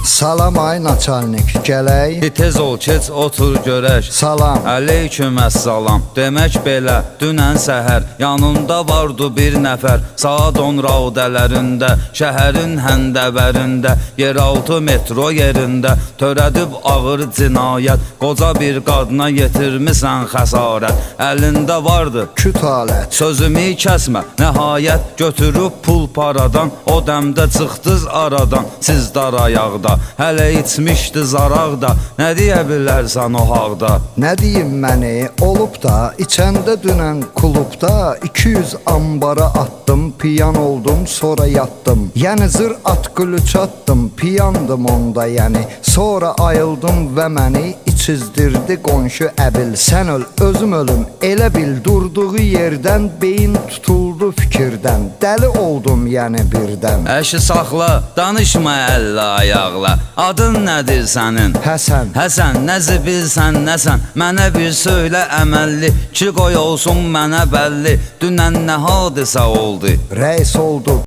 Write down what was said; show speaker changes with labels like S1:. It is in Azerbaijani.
S1: Salam ay naçalnik, gələk.
S2: Tez ol, keç, otur görək.
S1: Salam.
S2: Əleyküm əssalam. Demək belə, dünən səhər yanında vardı bir nəfər. Saat 10 raudələrində, şəhərin həndəvərində, yeraltı metro yerində törədib ağır cinayət. Qoca bir qadına yetirmisən xəsarət. Əlində vardı
S1: Küt alət.
S2: sözümü kəsmə, nəhayət götürüb pul paradan. O dəmdə çıxdız aradan, siz dar ayaqda. Hələ içmişdi zaraqda, nə deyə bilərsən o haqda?
S1: Nə deyim məni, olub da, içəndə dünən klubda 200 ambara attım, piyan oldum, sonra yattım. Yəni zır at gülü çatdım, piyandım onda yəni. Sonra ayıldım və məni içizdirdi qonşu əbil. Sən öl, özüm ölüm, elə bil durduğu yerdən beyin tutuldu fikirdən. Dəli oldum yəni birdən.
S2: Əşi saxla, danışma əllə ayaqla. Adın nədir sənin?
S1: Həsən.
S2: Həsən, nəzi bilsən nəsən? Mənə bir söylə əməlli, ki qoy olsun mənə bəlli. Dünən nə hadisə oldu?
S1: Rəis oldu